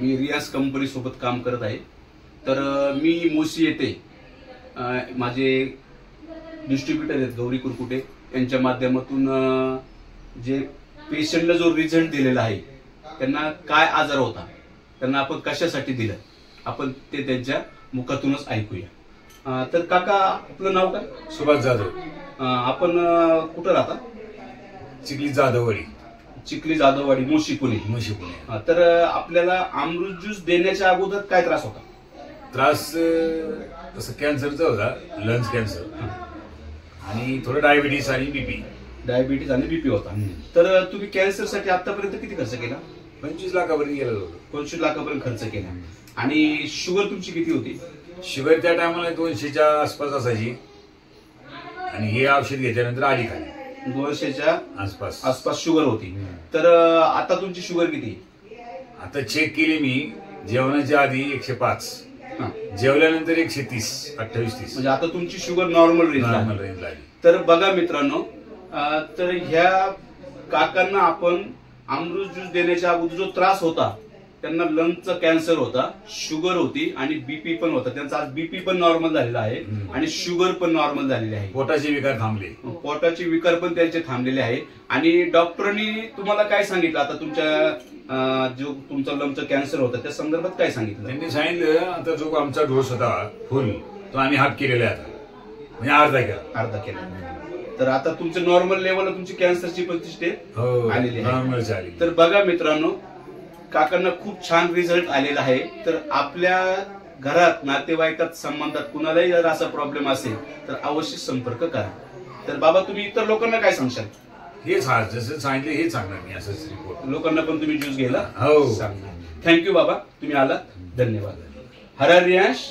मी रियाज कंपनी सोबत काम करत आहे। तर मी मोशी येथे माझे डिस्ट्रीब्युटर आहेत गौरी कुरकुटे यांच्या माध्यमातून जे पेशंटला जो रिझल्ट दिलेला आहे, त्यांना काय आजार होता, त्यांना आपण कशासाठी दिलं, आपण ते त्यांच्या मुखातूनच ऐकूया। तर काका, आपलं नाव काय? सुभाष जाधव। आपण कुठं राहता? चिखली जाधववाडी। चिखली जाधववाडी, मोशी पुणे। मोशी पुणे। तर आपल्याला अमृत ज्यूस देण्याच्या अगोदर काय त्रास होता? त्रास तसं कॅन्सरचा होता, लंग्स कॅन्सर आणि थोडं डायबिटीस आणि बीपी। डायबिटीज आणि बीपी होता। तर तुम्ही कॅन्सरसाठी आतापर्यंत किती खर्च केला? 25 लाखापर्यंत गेला होतो। 25 लाखापर्यंत खर्च केला। आणि शुगर तुमची किती होती? शुगर त्या टायमाला 200च्या आसपास असायची आणि हे औषध घेतल्यानंतर आली खाली 200च्या आसपास शुगर होती। तर आता तुमची शुगर किती? आता चेक केली मी, जेवणाच्या आधी 105, जेवल्यानंतर 130, 28-30, म्हणजे आता तुमची शुगर नॉर्मल रेंज लागली। तर बघा मित्रांनो, तर ह्या काकांना आपण अमृत ज्यूस देण्याच्या अगोदर जो त्रास होता, त्यांना लंगचा कॅन्सर होता, शुगर होती आणि बीपी पण होता। त्यांचा आज बीपी पण नॉर्मल झालेला आहे आणि शुगर पण नॉर्मल झालेली आहे। पोटाचे विकार थांबले, पोटाचे विकार पण त्यांचे थांबलेले आहे। आणि डॉक्टरांनी तुम्हाला काय सांगितलं? आता तुमच्या जो तुमचा लंगचा कॅन्सर होता त्या संदर्भात काय सांगितलं? त्यांनी सांगितलं आता जो आमचा डोस होता फुल, तो आम्ही हाफ केलेला आहे, आता म्हणजे अर्धा केला। तर आता तुमचं नॉर्मल लेवलला तुमची कॅन्सरची पण स्टेट आलेली आहे। तर बघा मित्रांनो, काकांना खूप छान रिझल्ट आलेला आहे। तर आपल्या घरात, नातेवाईकात, संबंधात कुणालाही जर असा प्रॉब्लेम असेल तर अवश्य संपर्क करा। तर बाबा, तुम्ही इतर लोकांना काय सांगशाल? हेच जसं सांगितलं हेच सांगणार मी, असंच रिपोर्ट लोकांना पण तुम्ही ज्यूस घ्यायला हो सांगणार। थँक्यू बाबा, तुम्ही आलात, धन्यवाद। हर हर रियांश।